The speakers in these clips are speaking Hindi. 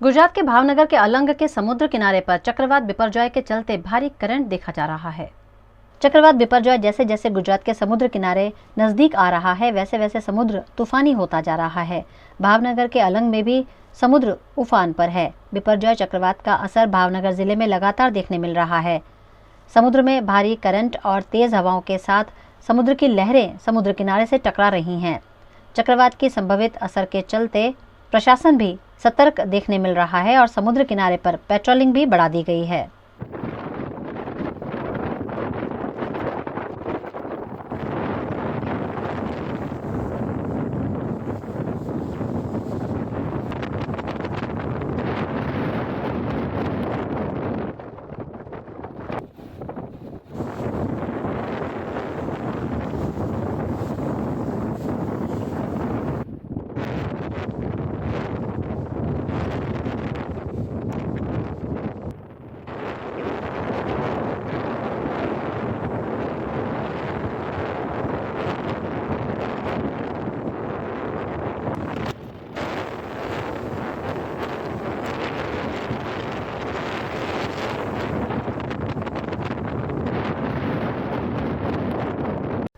गुजरात के भावनगर के अलंग के समुद्र किनारे पर चक्रवात बिपरजॉय के चलते भारी करंट देखा जा रहा है। चक्रवात बिपरजॉय जैसे जैसे गुजरात के समुद्र किनारे नजदीक आ रहा है, वैसे वैसे समुद्र तूफानी होता जा रहा है। भावनगर के अलंग में भी समुद्र उफान पर है। बिपरजॉय चक्रवात का असर भावनगर जिले में लगातार देखने मिल रहा है। समुद्र में भारी करंट और तेज हवाओं के साथ समुद्र की लहरें समुद्र किनारे से टकरा रही हैं। चक्रवात की संभावित असर के चलते प्रशासन भी सतर्क देखने मिल रहा है और समुद्र किनारे पर पेट्रोलिंग भी बढ़ा दी गई है।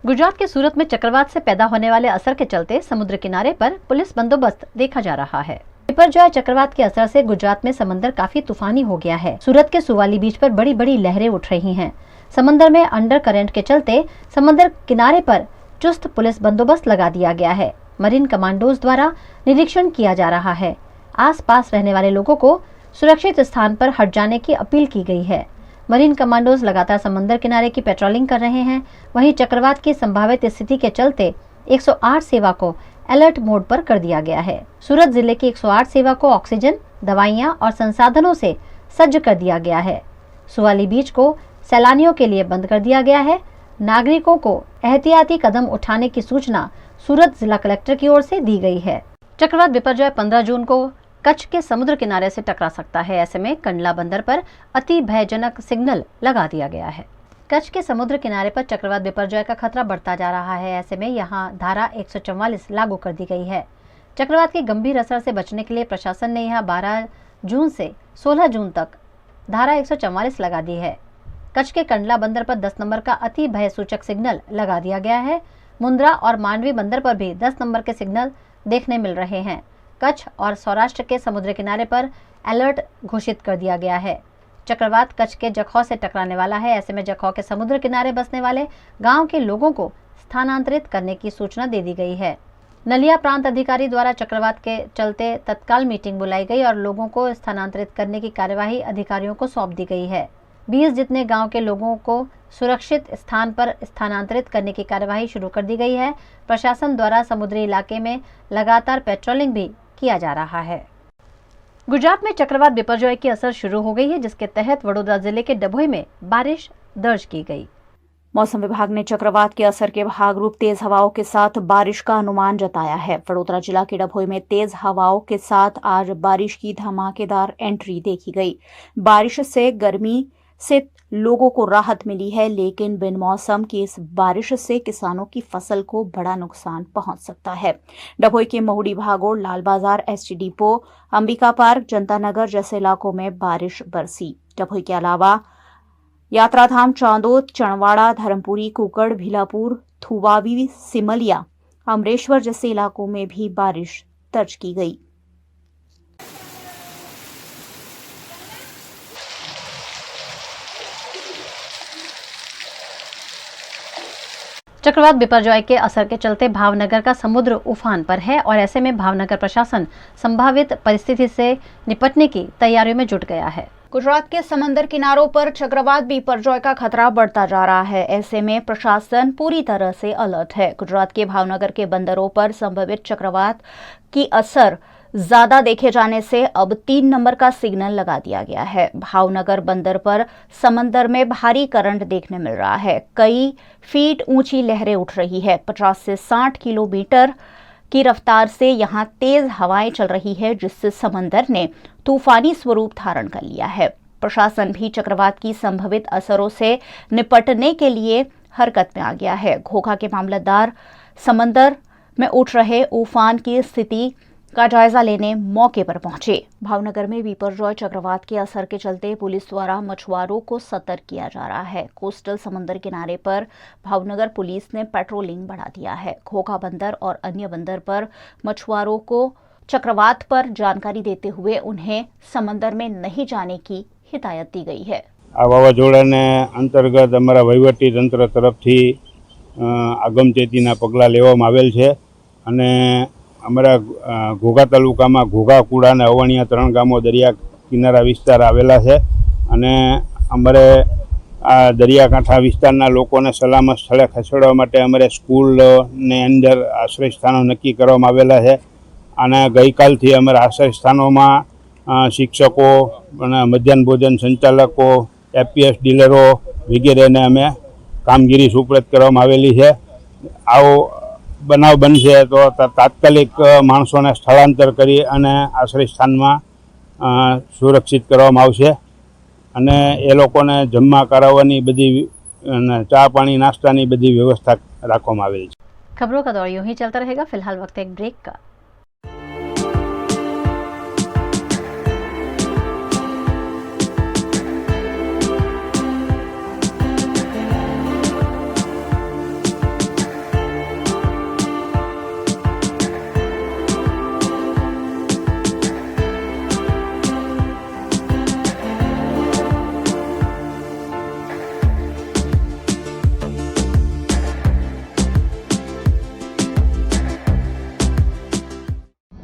गुजरात के सूरत में चक्रवात से पैदा होने वाले असर के चलते समुद्र किनारे पर पुलिस बंदोबस्त देखा जा रहा है। बिपरजॉय चक्रवात के असर से गुजरात में समंदर काफी तूफानी हो गया है। सूरत के सुवाली बीच पर बड़ी बड़ी लहरें उठ रही हैं। समंदर में अंडर करंट के चलते समंदर किनारे पर चुस्त पुलिस बंदोबस्त लगा दिया गया है। मरीन कमांडोज द्वारा निरीक्षण किया जा रहा है। आस पास रहने वाले लोगों को सुरक्षित स्थान पर हट जाने की अपील की गई है। मरीन कमांडोज लगातार समंदर किनारे की पेट्रोलिंग कर रहे हैं। वहीं चक्रवात की संभावित स्थिति के चलते 108 सेवा को अलर्ट मोड पर कर दिया गया है। सूरत जिले की 108 सेवा को ऑक्सीजन, दवाइयां और संसाधनों से सज्ज कर दिया गया है। सुवाली बीच को सैलानियों के लिए बंद कर दिया गया है। नागरिकों को एहतियाती कदम उठाने की सूचना सूरत जिला कलेक्टर की ओर से दी गई है। चक्रवात बिपरजॉय 15 जून को कच्छ के समुद्र किनारे से टकरा सकता है। ऐसे में कंडला बंदर पर अति भयजनक सिग्नल लगा दिया गया है। कच्छ के समुद्र किनारे पर चक्रवात बिपरजॉय का खतरा बढ़ता जा रहा है। ऐसे में यहां धारा 144 लागू कर दी गई है। चक्रवात की गंभीर असर से बचने के लिए प्रशासन ने यहां 12 जून से 16 जून तक धारा 144 लगा दी है। कच्छ के कंडला बंदर पर 10 नंबर का अति भय सूचक सिग्नल लगा दिया गया है। मुंद्रा और मांडवी बंदर पर भी 10 नंबर के सिग्नल देखने मिल रहे हैं। कच्छ और सौराष्ट्र के समुद्र किनारे पर अलर्ट घोषित कर दिया गया है। चक्रवात कच्छ के जखौ से टकराने वाला है। ऐसे में जखौ के समुद्र किनारे बसने वाले गांव के लोगों को स्थानांतरित करने की सूचना दे दी गई है। नलिया प्रांत अधिकारी द्वारा चक्रवात के चलते तत्काल मीटिंग बुलाई गई और लोगों को स्थानांतरित करने की कार्यवाही अधिकारियों को सौंप दी गई है। 20 जितने गांव के लोगों को सुरक्षित स्थान पर स्थानांतरित करने की कार्यवाही शुरू कर दी गई है। प्रशासन द्वारा समुद्री इलाके में लगातार पेट्रोलिंग भी किया जा रहा है। गुजरात में चक्रवात बिपरजॉय की असर शुरू हो गई है, जिसके तहत वडोदरा जिले के डभोई में बारिश दर्ज की गई। मौसम विभाग ने चक्रवात के असर के भागरूप तेज हवाओं के साथ बारिश का अनुमान जताया है। वडोदरा जिला के डभोई में तेज हवाओं के साथ आज बारिश की धमाकेदार एंट्री देखी गई। बारिश से गर्मी से लोगों को राहत मिली है, लेकिन बिन मौसम की इस बारिश से किसानों की फसल को बड़ा नुकसान पहुंच सकता है। डभोई के महुड़ी भागोड़, लाल बाजार, एसटी डिपो, अंबिका पार्क, जनता नगर जैसे इलाकों में बारिश बरसी। डभोई के अलावा यात्राधाम, चांदोद, चणवाड़ा, धर्मपुरी, कुकड़, भीलापुर, थुवावी, सिमलिया, अमरेश्वर जैसे इलाकों में भी बारिश दर्ज की गई। चक्रवात बिपरजॉय के असर के चलते भावनगर का समुद्र उफान पर है और ऐसे में भावनगर प्रशासन संभावित परिस्थिति से निपटने की तैयारियों में जुट गया है। गुजरात के समंदर किनारों पर चक्रवात बिपरजॉय का खतरा बढ़ता जा रहा है। ऐसे में प्रशासन पूरी तरह से अलर्ट है। गुजरात के भावनगर के बंदरों पर संभावित चक्रवात की असर ज्यादा देखे जाने से अब 3 नंबर का सिग्नल लगा दिया गया है। भावनगर बंदर पर समंदर में भारी करंट देखने मिल रहा है। कई फीट ऊंची लहरें उठ रही है। 50 से 60 किलोमीटर की रफ्तार से यहां तेज हवाएं चल रही है, जिससे समंदर ने तूफानी स्वरूप धारण कर लिया है। प्रशासन भी चक्रवात की संभावित असरों से निपटने के लिए हरकत में आ गया है। घोघा के मामलतदार समंदर में उठ रहे उफान की स्थिति का जायजा लेने मौके पर पहुंचे। भावनगर में बिपरजॉय चक्रवात के असर के चलते पुलिस द्वारा मछुआरों को सतर्क किया जा रहा है। कोस्टल समंदर किनारे पर भावनगर पुलिस ने पेट्रोलिंग बढ़ा दिया है। घोघा बंदर और अन्य बंदर पर मछुआरों को चक्रवात पर जानकारी देते हुए उन्हें समंदर में नहीं जाने की हिदायत दी गई है। आ वावाझोड़ाने अंतर्गत अमरा वहीवटी तंत्र तरफथी आगमचेतीना पगलां लेवामां आवेल छे अने अमरा घोघा तालुकामां घोघा कूड़ा अने अवणिया 3 गामों दरिया किनारा विस्तार आवेला छे अने अमरे आ दरियाकांठा विस्ताરના લોકોને સલામત સ્થળે ખસેડવા માટે અમારે સ્કૂલને અંદર આશ્રય સ્થાનો નક્કી કરવામાં આવેલા છે અને ગઈકાલથી અમારા આશ્રય સ્થાનોમાં શિક્ષકો અને મધ્યાહન ભોજન સંચાલકો એપીએસ ડીલરો વગેરેને અમે કામગીરી સુપ્રત કરવામાં આવેલી છે। આવો બનાવ બનશે તો તાત્કાલિક માણસોને સ્થળાંતર કરી અને આશ્રય સ્થાનમાં સુરક્ષિત કરવામાં આવશે અને એ લોકોને જમવા કરાવવાની બધી ચા પાણી નાસ્તાની બધી વ્યવસ્થા રાખવામાં આવેલી છે। खबरों का दौर यूं ही चलता रहेगा। फिलहाल वक्त एक ब्रेक का।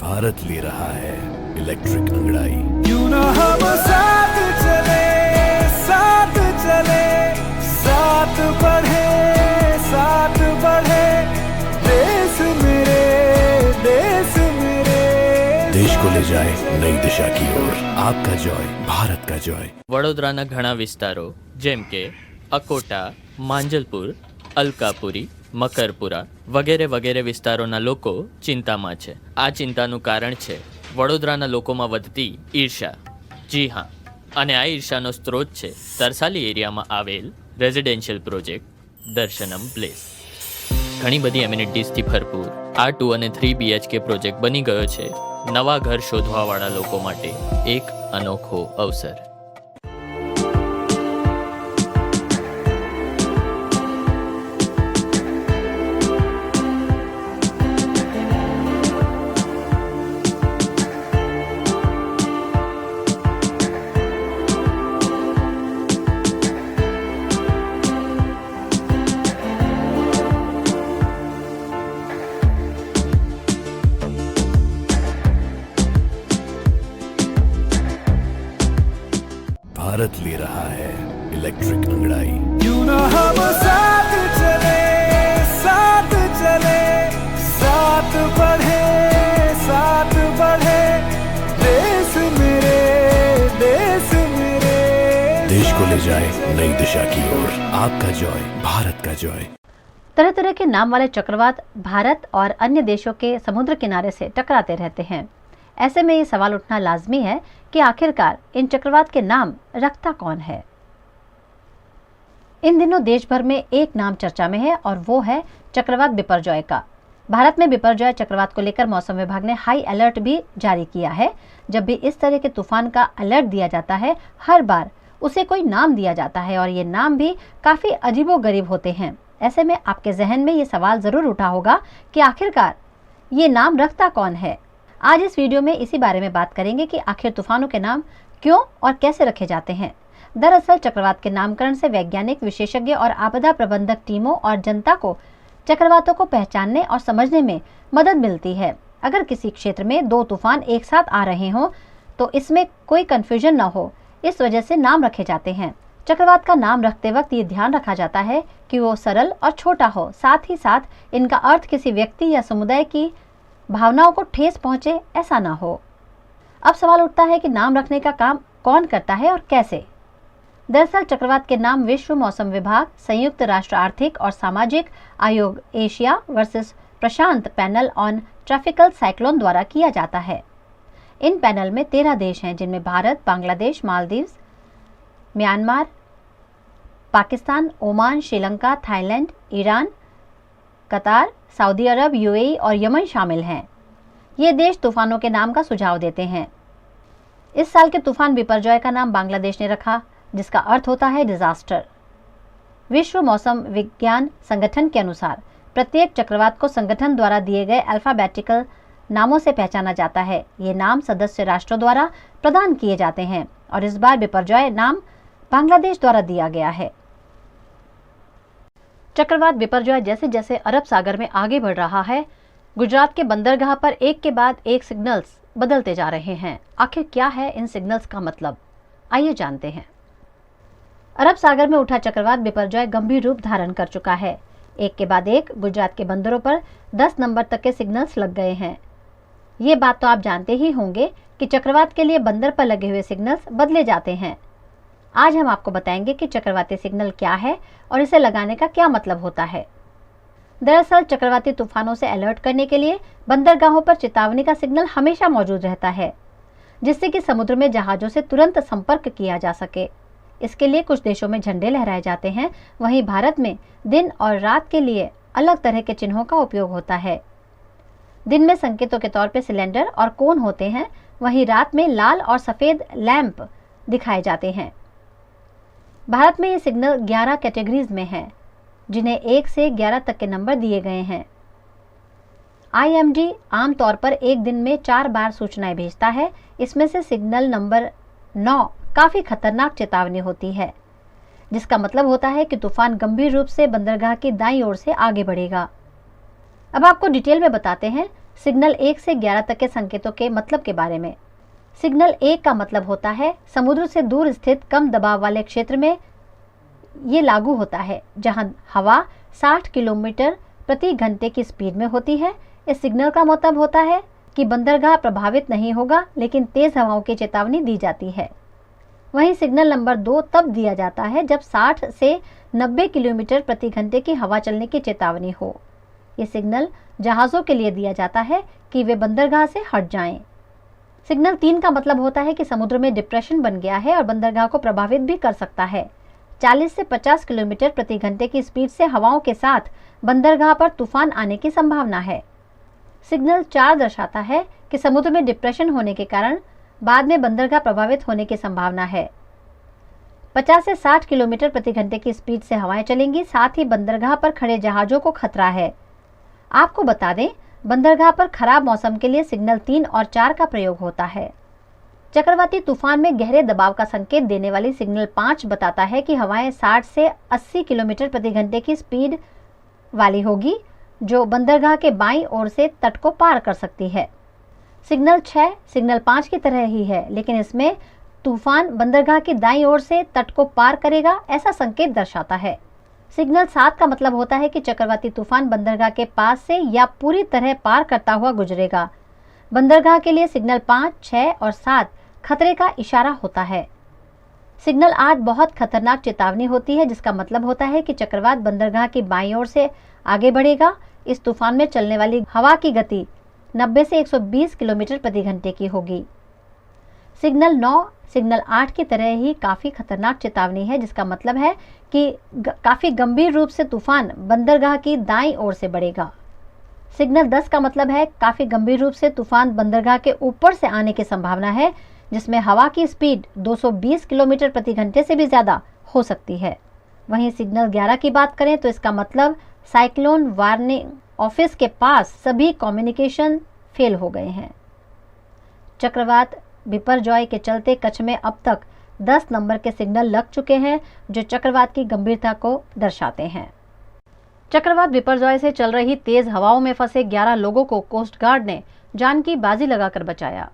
भारत ले रहा है इलेक्ट्रिक अंगड़ाई। क्यों ना हम साथ चले, साथ चले, साथ बढ़े, साथ बढ़े, देश मेरे, देश मेरे। देश को ले जाए नई दिशा की ओर। आपका जॉय, भारत का जॉय। વડોદરાના ઘણા વિસ્તારો જેમ કે અકોટા, માંજલપુર, અલકાપુરી, મકરપુરા વગેરે વગેરે વિસ્તારોના લોકો ચિંતામાં છે। આ ચિંતાનું કારણ છે વડોદરાના લોકોમાં વધતી ઈર્ષા। જી હા, અને આ ઈર્ષાનો સ્ત્રોત છે તરસાલી એરિયામાં આવેલ રેઝિડેન્શિયલ પ્રોજેક્ટ દર્શનમ પ્લેસ। ઘણી બધી એમિનિટીઝથી ભરપૂર આ 2 અને 3 BHK પ્રોજેક્ટ બની ગયો છે નવા ઘર શોધવાવાળા લોકો માટે એક અનોખો અવસર। भारत ले रहा है इलेक्ट्रिक अंगड़ाई। क्यों ना हम साथ चले, साथ चले, साथ बढ़े, साथ बढ़े, देश मेरे, देश मेरे। देश को ले जाए नई दिशा की ओर। आपका जॉय, भारत का जॉय। तरह तरह के नाम वाले चक्रवात भारत और अन्य देशों के समुद्र किनारे से टकराते रहते हैं। ऐसे में ये सवाल उठना लाजमी है कि आखिरकार इन चक्रवात के नाम रखता कौन है। इन दिनों देश भर में एक नाम चर्चा में है और वो है चक्रवात बिपरजॉय का। भारत में बिपरजॉय चक्रवात को लेकर मौसम विभाग ने हाई अलर्ट भी जारी किया है। जब भी इस तरह के तूफान का अलर्ट दिया जाता है, हर बार उसे कोई नाम दिया जाता है और ये नाम भी काफी अजीबोगरीब होते हैं। ऐसे में आपके जहन में ये सवाल जरूर उठा होगा कि आखिरकार ये नाम रखता कौन है। आज इस वीडियो में इसी बारे में बात करेंगे कि आखिर तूफानों के नाम क्यों और कैसे रखे जाते हैं। दरअसल चक्रवात के नामकरण से वैज्ञानिक, विशेषज्ञ और आपदा प्रबंधक टीमों और जनता को चक्रवातों को पहचानने और समझने में मदद मिलती है। अगर किसी क्षेत्र में 2 तूफान एक साथ आ रहे हों तो इसमें कोई कंफ्यूजन न हो, इस वजह से नाम रखे जाते हैं। चक्रवात का नाम रखते वक्त ये ध्यान रखा जाता है कि वो सरल और छोटा हो, साथ ही साथ इनका अर्थ किसी व्यक्ति या समुदाय की भावनाओं को ठेस पहुंचे, ऐसा ना हो। अब सवाल उठता है कि नाम रखने का काम कौन करता है और कैसे। दरअसल चक्रवात के नाम विश्व मौसम विभाग, संयुक्त राष्ट्र आर्थिक और सामाजिक आयोग Asia versus Prashant panel on tropical cyclone द्वारा किया जाता है। इन पैनल में 13 देश हैं, जिनमें Bharat, Bangladesh, Maldives, Myanmar, Pakistan, Oman, Sri Lanka, Thailand, Iran, कतार, सऊदी अरब, यूएई और यमन शामिल हैं। ये देश तूफानों के नाम का सुझाव देते हैं। इस साल के तूफान बिपरजॉय का नाम बांग्लादेश ने रखा, जिसका अर्थ होता है डिजास्टर। विश्व मौसम विज्ञान संगठन के अनुसार प्रत्येक चक्रवात को संगठन द्वारा दिए गए अल्फाबेटिकल नामों से पहचाना जाता है। ये नाम सदस्य राष्ट्रों द्वारा प्रदान किए जाते हैं और इस बार बिपरजॉय नाम बांग्लादेश द्वारा दिया गया है। चक्रवात बिपरजॉय जैसे जैसे अरब सागर में आगे बढ़ रहा है, गुजरात के बंदरगाह पर एक के बाद एक सिग्नल्स बदलते जा रहे हैं। आखिर क्या है इन सिग्नल्स का मतलब, आइए जानते हैं। अरब सागर में उठा चक्रवात बिपरजॉय गंभीर रूप धारण कर चुका है। एक के बाद एक गुजरात के बंदरों पर 10 नंबर तक के सिग्नल्स लग गए हैं। ये बात तो आप जानते ही होंगे कि चक्रवात के लिए बंदर पर लगे हुए सिग्नल्स बदले जाते हैं। आज हम आपको बताएंगे कि चक्रवाती सिग्नल क्या है और इसे लगाने का क्या मतलब होता है। दरअसल चक्रवाती तूफानों से अलर्ट करने के लिए बंदरगाहों पर चेतावनी का सिग्नल हमेशा मौजूद रहता है, जिससे कि समुद्र में जहाजों से तुरंत संपर्क किया जा सके। इसके लिए कुछ देशों में झंडे लहराए जाते हैं, वहीं भारत में दिन और रात के लिए अलग तरह के चिन्हों का उपयोग होता है। दिन में संकेतों के तौर पर सिलेंडर और कोन होते हैं, वहीं रात में लाल और सफेद लैंप दिखाए जाते हैं। भारत में ये सिग्नल 11 कैटेगरीज में हैं, जिन्हें 1 से 11 तक के नंबर दिए गए हैं। IMD आमतौर पर एक दिन में 4 बार सूचनाएं भेजता है। इसमें से सिग्नल नंबर 9 काफी खतरनाक चेतावनी होती है, जिसका मतलब होता है कि तूफान गंभीर रूप से बंदरगाह की दाईं ओर से आगे बढ़ेगा। अब आपको डिटेल में बताते हैं सिग्नल 1 से 11 तक के संकेतों के मतलब के बारे में। सिग्नल 1 का मतलब होता है समुद्र से दूर स्थित कम दबाव वाले क्षेत्र में ये लागू होता है, जहां हवा 60 किलोमीटर प्रति घंटे की स्पीड में होती है। इस सिग्नल का मतलब होता है कि बंदरगाह प्रभावित नहीं होगा, लेकिन तेज हवाओं की चेतावनी दी जाती है। वहीं सिग्नल नंबर 2 तब दिया जाता है जब 60 से 90 किलोमीटर प्रति घंटे की हवा चलने की चेतावनी हो। ये सिग्नल जहाज़ों के लिए दिया जाता है कि वे बंदरगाह से हट जाएं। सिग्नल 3 का मतलब होता है कि समुद्र में डिप्रेशन बन गया है और बंदरगाह को प्रभावित भी कर सकता है। 40 से 50 किलोमीटर प्रति घंटे की स्पीड से हवाओं के साथ बंदरगाह पर तूफान आने की संभावना है। सिग्नल 4 दर्शाता है कि समुद्र में डिप्रेशन होने के कारण बाद में बंदरगाह प्रभावित होने की संभावना है। 50 से 60 किलोमीटर प्रति घंटे की स्पीड से हवाएं चलेंगी, साथ ही बंदरगाह पर खड़े जहाजों को खतरा है। आपको बता दें, बंदरगाह पर खराब मौसम के लिए सिग्नल 3 और 4 का प्रयोग होता है। चक्रवाती तूफान में गहरे दबाव का संकेत देने वाली सिग्नल 5 बताता है कि हवाएं 60 से 80 किलोमीटर प्रति घंटे की स्पीड वाली होगी, जो बंदरगाह के बाईं ओर से तट को पार कर सकती है। सिग्नल 6 सिग्नल 5 की तरह ही है, लेकिन इसमें तूफान बंदरगाह की दाईं ओर से तट को पार करेगा, ऐसा संकेत दर्शाता है। सिग्नल 7 का मतलब होता है कि चक्रवाती तूफान बंदरगाह के पास से या पूरी तरह पार करता हुआ गुजरेगा। बंदरगाह के लिए सिग्नल 5, 6 और 7 खतरे का इशारा होता है। सिग्नल 8 बहुत खतरनाक चेतावनी होती है, जिसका मतलब होता है कि चक्रवात बंदरगाह की बाईं ओर से आगे बढ़ेगा। इस तूफान में चलने वाली हवा की गति 90 से 120 किलोमीटर प्रति घंटे की होगी। सिग्नल 9 सिग्नल 8 की तरह ही काफ़ी खतरनाक चेतावनी है, जिसका मतलब है कि काफ़ी गंभीर रूप से तूफान बंदरगाह की दाईं ओर से बढ़ेगा। सिग्नल 10 का मतलब है काफ़ी गंभीर रूप से तूफान बंदरगाह के ऊपर से आने की संभावना है, जिसमें हवा की स्पीड 220 किलोमीटर प्रति घंटे से भी ज़्यादा हो सकती है। वहीं सिग्नल 11 की बात करें तो इसका मतलब साइक्लोन वार्निंग ऑफिस के पास सभी कम्युनिकेशन फेल हो गए हैं। चक्रवात बिपरजॉय के चलते कच्छ में अब तक 10 नंबर के सिग्नल लग चुके हैं, जो चक्रवात की गंभीरता को दर्शाते हैं। चक्रवात बिपरजॉय से चल रही तेज हवाओं में फंसे 11 लोगों को कोस्ट गार्ड ने जान की बाजी लगाकर बचाया।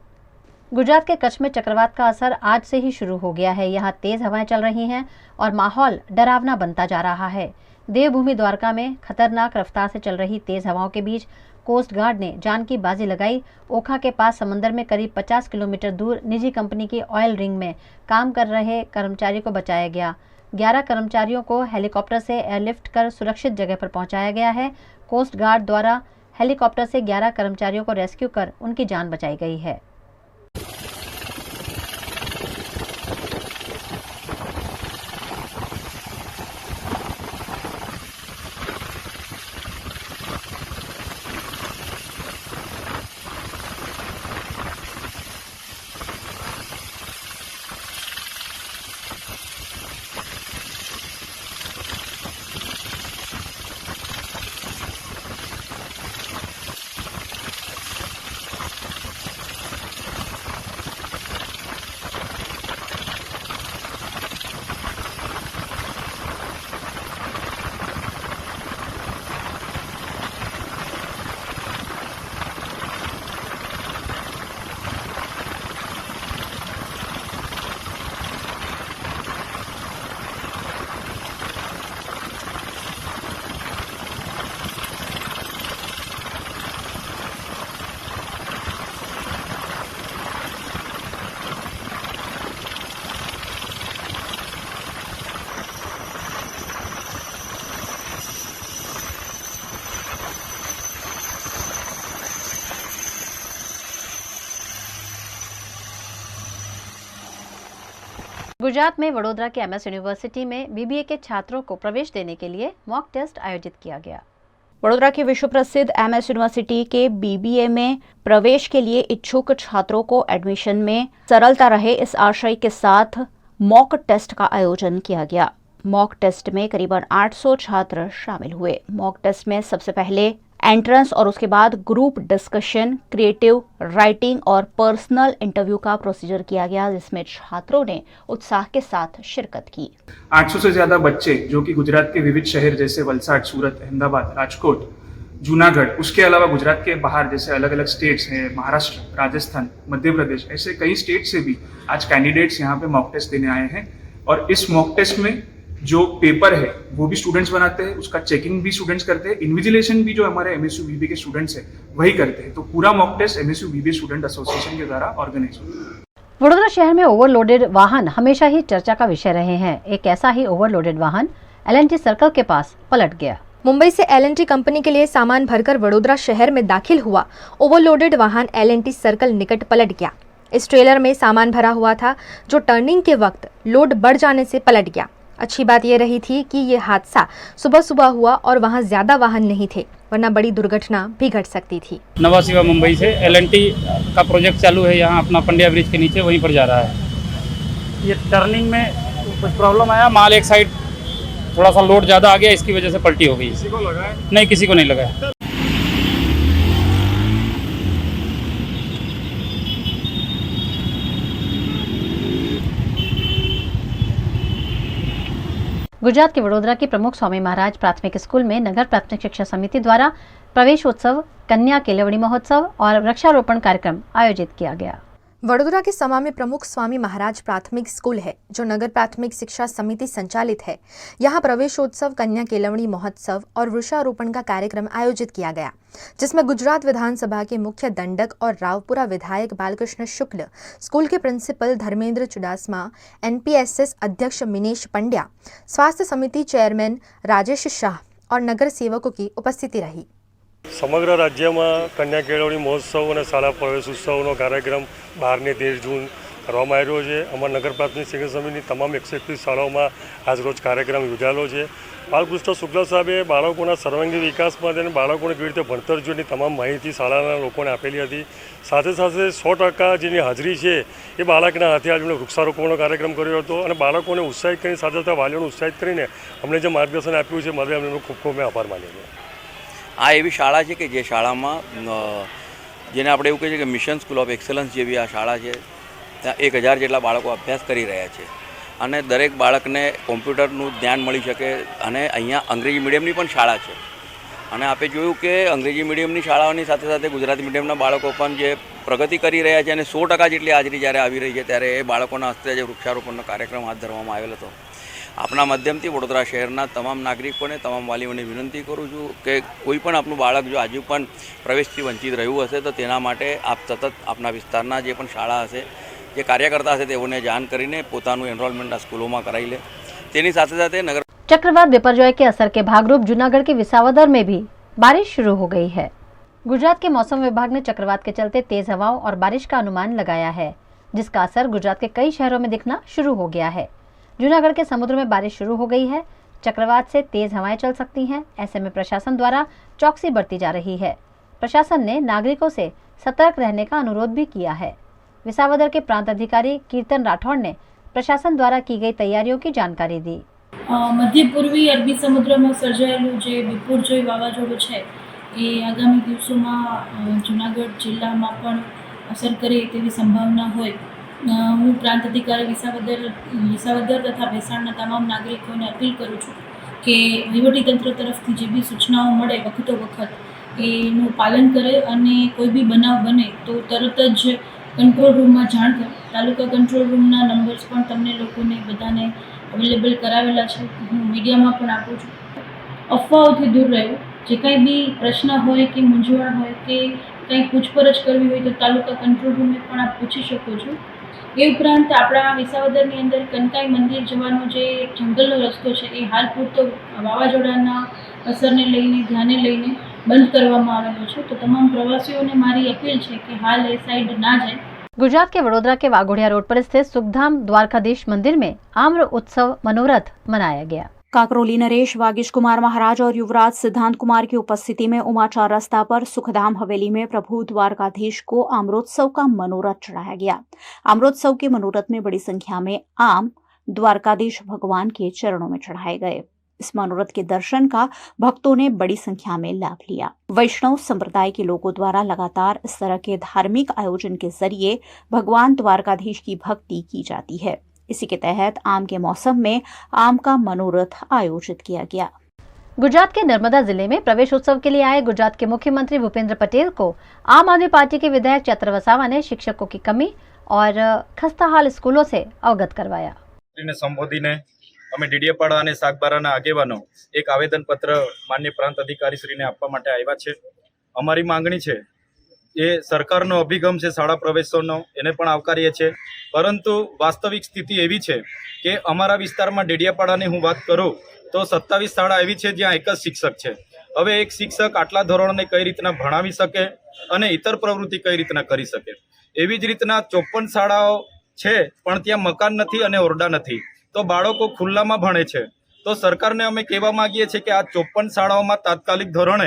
गुजरात के कच्छ में चक्रवात का असर आज से ही शुरू हो गया है। यहाँ तेज हवाएं चल रही हैं और माहौल डरावना बनता जा रहा है। देवभूमि द्वारका में खतरनाक रफ्तार से चल रही तेज हवाओं के बीच कोस्ट गार्ड ने जान की बाजी लगाई। ओखा के पास समंदर में करीब 50 किलोमीटर दूर निजी कंपनी की ऑयल रिंग में काम कर रहे कर्मचारी को बचाया गया। 11 कर्मचारियों को हेलीकॉप्टर से एयरलिफ्ट कर सुरक्षित जगह पर पहुंचाया गया है। कोस्ट गार्ड द्वारा हेलीकॉप्टर से 11 कर्मचारियों को रेस्क्यू कर उनकी जान बचाई गई है। गुजरात में वडोदरा के MS यूनिवर्सिटी में BBA के छात्रों को प्रवेश देने के लिए मॉक टेस्ट आयोजित किया गया। वडोदरा की विश्व प्रसिद्ध MS यूनिवर्सिटी के BBA में प्रवेश के लिए इच्छुक छात्रों को एडमिशन में सरलता रहे, इस आशय के साथ मॉक टेस्ट का आयोजन किया गया। मॉक टेस्ट में करीबन 800 छात्र शामिल हुए। मॉक टेस्ट में सबसे पहले एंट्रेंस और उसके बाद ग्रुप डिस्कशन, क्रिएटिव राइटिंग और पर्सनल इंटरव्यू का प्रोसीजर किया गया, जिसमें छात्रों ने उत्साह के साथ शिरकत की। 800 से ज़्यादा बच्चे जो कि गुजरात के विविध शहर जैसे वलसाड, सूरत, अहमदाबाद, राजकोट, जूनागढ़, उसके अलावा गुजरात के बाहर जैसे अलग अलग स्टेट्स हैं, महाराष्ट्र, राजस्थान, मध्य प्रदेश, ऐसे कई स्टेट से भी आज कैंडिडेट्स यहाँ पे मॉक टेस्ट देने आए हैं। और इस मॉक टेस्ट में जो पेपर है वो भी स्टूडेंट्स बनाते हैं, उसका चेकिंग भी स्टूडेंट्स करते हैं, इन्विजिलेशन भी जो हमारे MSU BBA के स्टूडेंट्स हैं वही करते हैं। तो पूरा mock test MSU BBA student association के द्वारा ऑर्गेनाइज होता है। वडोदरा शहर में ओवरलोडेड वाहन हमेशा ही चर्चा का विषय रहे हैं। एक ऐसा ही ओवरलोडेड वाहन L&T सर्कल के पास पलट गया। मुंबई से L&T कंपनी के लिए सामान भरकर वडोदरा शहर में दाखिल हुआ ओवरलोडेड वाहन L&T सर्कल निकट पलट गया। इस ट्रेलर में सामान भरा हुआ था जो टर्निंग के वक्त लोड बढ़ जाने से पलट गया। अच्छी बात यह रही थी कि ये हादसा सुबह सुबह हुआ और वहां ज्यादा वाहन नहीं थे, वरना बड़ी दुर्घटना भी घट सकती थी। नवा सिवा मुंबई से L&T का प्रोजेक्ट चालू है यहाँ अपना पंड्या ब्रिज के नीचे, वहीं पर जा रहा है। ये टर्निंग में कुछ प्रॉब्लम आया, माल एक साइड थोड़ा सा लोड ज़्यादा आ गया, इसकी वजह से पलटी हो गई। किसी को लगा है? नहीं, किसी को नहीं लगा है। गुजरात के वडोदरा की प्रमुख स्वामी महाराज प्राथमिक स्कूल में नगर प्राथमिक शिक्षा समिति द्वारा प्रवेशोत्सव, कन्या केलवड़ी महोत्सव और वृक्षारोपण कार्यक्रम आयोजित किया गया। वडोदरा के समा में प्रमुख स्वामी महाराज प्राथमिक स्कूल है जो नगर प्राथमिक शिक्षा समिति संचालित है। यहाँ प्रवेशोत्सव, कन्या केलवड़ी महोत्सव और वृक्षारोपण का कार्यक्रम आयोजित किया गया, जिसमें गुजरात विधानसभा के मुख्य दंडक और रावपुरा विधायक बालकृष्ण शुक्ल, स्कूल के प्रिंसिपल धर्मेंद्र चुडासमा, NPSS अध्यक्ष मिनेश पंड्या, स्वास्थ्य समिति चेयरमैन राजेश शाह और नगर सेवकों की उपस्थिति रही। समग्र राज्य में कन्या केळवणी महोत्सव और शाला प्रवेशोत्सव कार्यक्रम 12 ने 13 जून કરવામાં આવ્યો છે। અમારા નગર પ્રાથમિક શિક્ષણ સમિતિની તમામ 131 શાળાઓમાં આજરોજ કાર્યક્રમ યોજાયેલો છે। બાલકૃષ્ણ શુક્લ સાહેબે બાળકોના સર્વાંગી વિકાસ માટે અને બાળકોને કેવી રીતે ભણતર જોઈની તમામ માહિતી શાળાના લોકોને આપેલી હતી। સાથે સાથે 100% જેની હાજરી છે એ બાળકના હાથે આજે વૃક્ષારોપણનો કાર્યક્રમ કર્યો હતો અને બાળકોને ઉત્સાહિત કરીને સાથે સાથે વાલીઓને ઉત્સાહિત કરીને અમને જે માર્ગદર્શન આપ્યું છે માટે એમનો ખૂબ ખૂબ આભાર માન્યો છે। આ એવી શાળા છે કે જે શાળામાં જેને આપણે એવું કહીએ છીએ કે મિશન સ્કૂલ ઓફ એક્સેલન્સ જેવી આ શાળા છે। ત્યાં 1000 જેટલા બાળકો અભ્યાસ કરી રહ્યા છે અને દરેક બાળકને કોમ્પ્યુટરનું જ્ઞાન મળી શકે અને અહીંયા અંગ્રેજી મીડિયમની પણ શાળા છે અને આપણે જોયું કે અંગ્રેજી મીડિયમની શાળાઓની સાથે સાથે ગુજરાતી મીડિયમના બાળકો પણ જે પ્રગતિ કરી રહ્યા છે અને 100% જેટલી હાજરી જ્યારે આવી રહી છે ત્યારે એ બાળકોના હસ્તે જે વૃક્ષારોપણનો કાર્યક્રમ હાથ ધરવામાં આવેલો હતો। આપણા માધ્યમથી વડોદરા શહેરના તમામ નાગરિકોને, તમામ વાલીઓને વિનંતી કરું છું કે કોઈ પણ આપનું બાળક જો આજુ પણ પ્રવેશથી વંચિત રહ્યું હશે તો તેના માટે આપ સતત આપના વિસ્તારના જે પણ શાળા હશે, જે કાર્યકર્તા હશે તેઓને જાણ કરીને પોતાનું એનરોલમેન્ટ આ સ્કૂલોમાં કરાવી ले। તેની સાથે સાથે નગર चक्रवात बिपरजॉय के असर के भागरूप जूनागढ़ के विसावदर में भी बारिश शुरू हो गई है। गुजरात के मौसम विभाग ने चक्रवात के चलते तेज हवाओं और बारिश का अनुमान लगाया है, जिसका असर गुजरात के कई शहरों में दिखना शुरू हो गया है। जूनागढ़ के समुद्र में बारिश शुरू हो गई है। चक्रवात से तेज हवाएं चल सकती हैं। ऐसे में प्रशासन द्वारा चौकसी बरती जा रही है। प्रशासन ने नागरिकों से सतर्क रहने का अनुरोध भी किया है। विसावदर के प्रांत अधिकारी कीर्तन राठौड़ ने प्रशासन द्वारा की गई तैयारियों की जानकारी दी। मध्य पूर्वी अरबी समुद्र में सर्जायेलुं जे बिपुरजोय वावाझोडुं छे ए आगामी दिवसोमां जूनागढ़ जिल्ला में पण असर करे तेवी संभावना होय। हूँ प्रांत अधिकारी विसावदर तथा भેસાણના તમામ નાગરિકોને अपील करूँ છું કે વહીવટીતંત્ર તરફથી જે બી સૂચનાઓ મળે વખતો વખત એનું પાલન કરે અને કોઈ બી બનાવ બને તો તરત જ કંટ્રોલ રૂમમાં જાણ કરે। તાલુકા કંટ્રોલ રૂમના નંબર્સ પણ તમને લોકોને બધાને અવેલેબલ કરાવેલા છે, હું મીડિયામાં પણ આપું છું। અફવાઓથી દૂર રહેવું, જે કંઈ બી પ્રશ્ન હોય કે મૂંઝવણ હોય કે કંઈ પૂછપરછ કરવી હોય તો તાલુકા કંટ્રોલ રૂમે પણ આપ પૂછી શકો છો। એ ઉપરાંત આપણા વિસાવદરની અંદર કનકાઈ મંદિર જવાનો જે જંગલનો રસ્તો છે એ હાલ પૂરતો વાવાઝોડાના અસરને લઈને ધ્યાને લઈને બંધ કરવામાં આવેલો છે। તો તમામ પ્રવાસીઓને મારી અપીલ છે કે હાલ એ સાઈડ ના જાય। गुजरात के वडोदरा के वाघोडिया रोड पर स्थित सुखधाम द्वारकाधीश मंदिर में आम्र उत्सव मनोरथ मनाया गया। काकरोली नरेश वागीश कुमार महाराज और युवराज सिद्धांत कुमार की उपस्थिति में उमाचार रास्ता पर सुखधाम हवेली में प्रभु द्वारकाधीश को आम्रोत्सव का मनोरथ चढ़ाया गया। आम्रोत्सव के मनोरथ में बड़ी संख्या में आम द्वारकाधीश भगवान के चरणों में चढ़ाए गए। इस मनोरथ के दर्शन का भक्तों ने बड़ी संख्या में लाभ लिया। वैष्णव संप्रदाय के लोगों द्वारा लगातार इस तरह के धार्मिक आयोजन के जरिए भगवान द्वारकाधीश की भक्ति की जाती है। इसी के तहत आम के मौसम में आम का मनोरथ आयोजित किया गया। गुजरात के नर्मदा जिले में प्रवेश उत्सव के लिए आए गुजरात के मुख्यमंत्री भूपेंद्र पटेल को आम आदमी पार्टी के विधायक चैत्र वसावा ने शिक्षकों की कमी और खस्ताहाल स्कूलों से अवगत करवाया। संबोधीने અમે ડીડીયાપાડા અને શાકબારાના આગેવાનો એક આવેદનપત્ર માનનીય પ્રાંત અધિકારી શ્રીને આપવા માટે આવ્યા છે। અમારી માંગણી છે એ સરકારનો અભિગમ છે શાળા પ્રવેશોનો, એને પણ આવકારીએ છીએ, પરંતુ વાસ્તવિક સ્થિતિ એવી છે કે અમારા વિસ્તારમાં ડીડીયાપાડાની હું વાત કરું તો 27 શાળા એવી છે જ્યાં એક જ શિક્ષક છે। હવે એક શિક્ષક આટલા ધોરણોને કઈ રીતના ભણાવી શકે અને ઇતર પ્રવૃત્તિ કઈ રીતના કરી શકે। એવી જ રીતના 54 શાળાઓ છે પણ ત્યાં મકાન નથી અને ઓરડા નથી, તો બાળકો ખુલ્લામાં ભણે છે। તો સરકારને અમે કહેવા માંગીએ છીએ કે આ 54 શાળાઓમાં તાત્કાલિક ધોરણે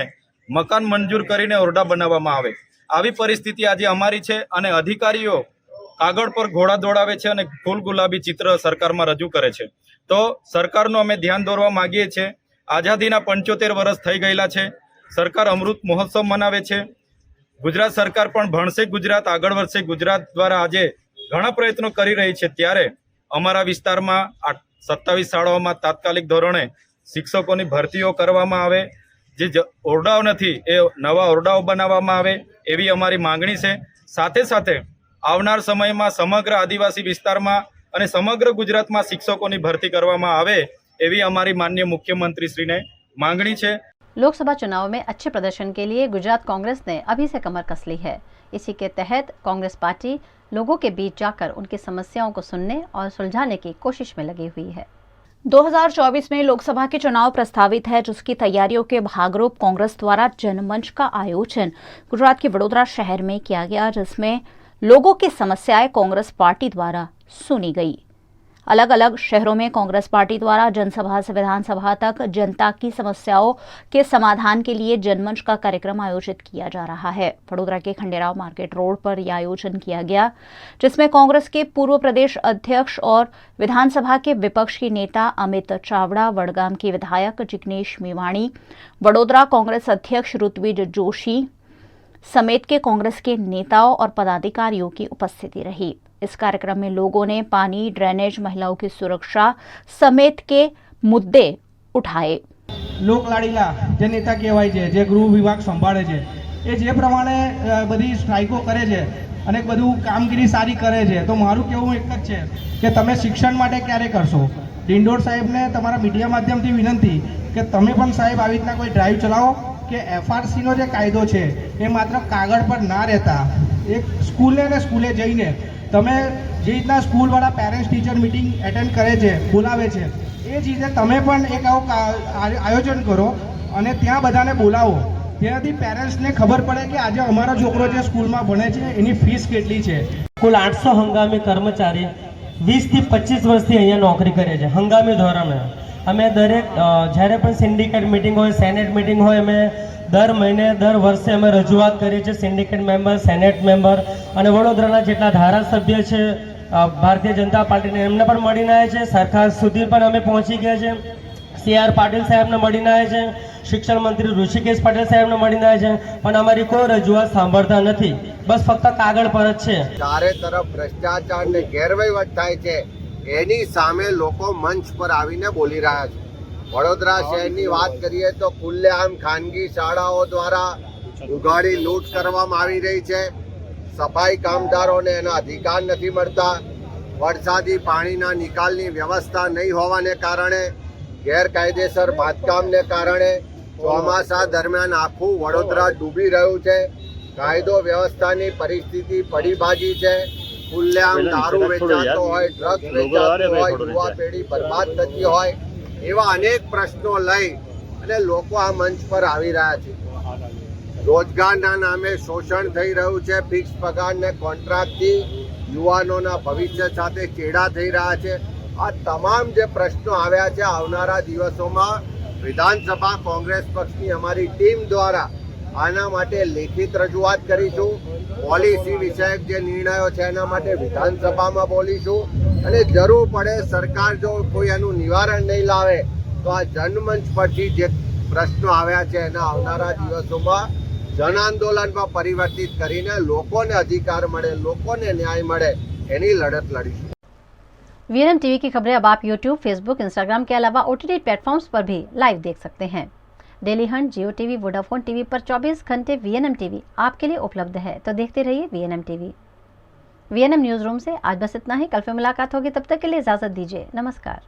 મકાન મંજૂર કરીને ઓરડા બનાવવામાં આવે। આવી પરિસ્થિતિ આજે અમારી છે અને અધિકારીઓ કાગળ પર ઘોડા દોડાવે છે અને ફૂલ ગુલાબી ચિત્ર સરકારમાં રજૂ કરે છે। તો સરકારનું અમે ધ્યાન દોરવા માંગીએ છીએ। આઝાદીના 75 વર્ષ થઈ ગયેલા છે, સરકાર અમૃત મહોત્સવ મનાવે છે। ગુજરાત સરકાર પણ ભણશે ગુજરાત આગળ વધશે ગુજરાત દ્વારા આજે ઘણા પ્રયત્નો કરી રહી છે, ત્યારે અમારા વિસ્તારમાં 27 શાળાઓમાં તાત્કાલિક ધોરણે શિક્ષકોની ભરતીઓ કરવામાં આવે, જે ઓરડાઓ નથી એ નવા ઓરડાઓ બનાવવામાં આવે એવી અમારી માંગણી છે। સાથે સાથે આવનાર સમયમાં સમગ્ર આદિવાસી વિસ્તારમાં અને સમગ્ર ગુજરાતમાં शिक्षकोની ભરતી કરવામાં આવે એવી અમારી માનनीय મુખ્યમંત્રીશ્રીને માંગણી છે। लोकसभा चुनाव में अच्छे प्रदर्शन के लिए गुजरात कांग्रेस ने अभी से कमर कस ली है। इसी के तहत कांग्रेस पार्टी लोगों के बीच जाकर उनकी समस्याओं को सुनने और सुलझाने की कोशिश में लगी हुई है। 2024 में लोकसभा के चुनाव प्रस्तावित है, जिसकी तैयारियों के भागरूप कांग्रेस द्वारा जनमंच का आयोजन गुजरात के वडोदरा शहर में किया गया, जिसमें लोगों की समस्याएं कांग्रेस पार्टी द्वारा सुनी गई। अलग अलग शहरों में कांग्रेस पार्टी द्वारा जनसभा से विधानसभा तक जनता की समस्याओं के समाधान के लिए जनमंच का कार्यक्रम आयोजित किया जा रहा है। वडोदरा के खंडेराव मार्केट रोड पर यह आयोजन किया गया, जिसमें कांग्रेस के पूर्व प्रदेश अध्यक्ष और विधानसभा के विपक्ष के नेता अमित चावड़ा, वडगाम के विधायक जिग्नेश मेवाणी, वडोदरा कांग्रेस अध्यक्ष ऋत्विज जोशी समेत के कांग्रेस के नेताओं और पदाधिकारियों की उपस्थिति रही। इस कार्यक्रम में लोगों ने पानी, ड्रेनेज, महिलाओं की सुरक्षा समेत के मुद्दे उठाए। લોકલાડીલા જે નેતા કહેવાય છે, જે ગૃહ વિભાગ સંભાળે છે, એ જે પ્રમાણે બધી સ્ટ્રાઇકો કરે છે અને બધું કામગીરી સારી કરે છે, તો મારું કહેવું એક જ છે કે તમે શિક્ષણ માટે ક્યારે કરશો। ડિંડોર સાહેબને તમારા મીડિયા માધ્યમથી વિનંતી કે તમે પણ સાહેબ આવી રીતના કોઈ ડ્રાઈવ ચલાવો કે એફઆરસીનો જે કાયદો છે એ માત્ર કાગળ પર ના રહેતા એક સ્કૂલે ને સ્કૂલે જઈને તમે જે રીતના સ્કૂલવાળા પેરેન્ટ્સ ટીચર મિટિંગ એટેન્ડ કરે છે, બોલાવે છે, એ જ રીતે તમે પણ એક આવું આયોજન કરો અને ત્યાં બધાને બોલાવો। ત્યાંથી પેરેન્ટ્સને ખબર પડે કે આજે અમારો છોકરો જે સ્કૂલમાં ભણે છે એની ફીસ કેટલી છે। કુલ 800 હંગામી કર્મચારી 20 થી 25 વર્ષથી અહીંયા નોકરી કરે છે હંગામી ધોરણે। અમે દરેક જ્યારે પણ સિન્ડિકેટ મિટિંગ હોય, સેનેટ મિટિંગ હોય, અમે દર મહિને દર વર્ષે અમે રજૂઆત કરીએ છીએ। સિન્ડિકેટ મેમ્બર, સેનેટ મેમ્બર અને વડોદરાના જેટલા ધારાસભ્ય છે ભારતીય જનતા પાર્ટીને એમને પણ મળીને આવ્યા છે। સરકાર સુધી પણ અમે પહોંચી ગયા છે। CR પાટીલ સાહેબને મળીને આવ્યા છે, શિક્ષણ મંત્રી ઋષિકેશ પટેલ સાહેબને મળીને આવ્યા છે, પણ અમારી કોઈ રજૂઆત સાંભળતા નથી, બસ ફક્ત કાગળ પર જ છે। ચારે તરફ ભ્રષ્ટાચાર ને ગેરવહીવટ થાય છે, એની સામે લોકો મંચ પર આવીને બોલી રહ્યા છે। વડોદરા શહેરની વાત કરીએ તો ખુલ્લેઆમ ખાનગી શાળાઓ દ્વારા ઉઘાડી લૂંટ કરવામાં આવી રહી છે। સફાઈ કામદારોને એના અધિકાર નથી મળતા। વરસાદી પાણીના નિકાલની વ્યવસ્થા નહીં હોવાને કારણે, ગેરકાયદેસર બાંધકામને કારણે ચોમાસા દરમિયાન આખું વડોદરા ડૂબી રહ્યું છે। કાયદો વ્યવસ્થાની પરિસ્થિતિ પડી ભાગી છે। ખુલ્લેઆમ દારૂ વેચાતો હોય, ડ્રગ્સ વેચાતો હોય, યુવા પેઢી બરબાદ થતી હોય, એવા અનેક પ્રશ્નો લઈ અને લોકો આ મંચ પર આવી રહ્યા છે। રોજગારના નામે શોષણ થઈ રહ્યું છે। ફિક્સ પગાર ને કોન્ટ્રાક્ટથી યુવાનોના ભવિષ્ય સાથે ચેડા થઈ રહ્યા છે. આ તમામ જે પ્રશ્નો આવ્યા છે આવનારા દિવસોમાં વિધાનસભા કોંગ્રેસ પક્ષની અમારી ટીમ દ્વારા આના માટે લેખિત રજૂઆત કરીશું. પોલિસી વિષયક જે નિર્ણયો છે એના માટે વિધાનસભામાં બોલીશું અને જરૂર પડે સરકાર જો કોઈ એનું નિવારણ નહીં લાવે તો આ જનમંચ પરથી જે પ્રશ્નો આવ્યા છે એના આવનારા દિવસોમાં જન આંદોલનમાં પરિવર્તિત કરીને લોકોને અધિકાર મળે, લોકોને न्याय મળે એની લડત લડીશું. वीएनएम टीवी की खबरें अब आप यूट्यूब, फेसबुक, इंस्टाग्राम के अलावा ओटीटी प्लेटफॉर्म्स पर भी लाइव देख सकते हैं. डेली हंट, जियो टीवी, वोडाफोन टीवी पर 24 घंटे वीएनएम टीवी आपके लिए उपलब्ध है, तो देखते रहिए VNM TV. VNM news room से आज बस इतना ही. कल फिर मुलाकात होगी, तब तक के लिए इजाजत दीजिए. नमस्कार.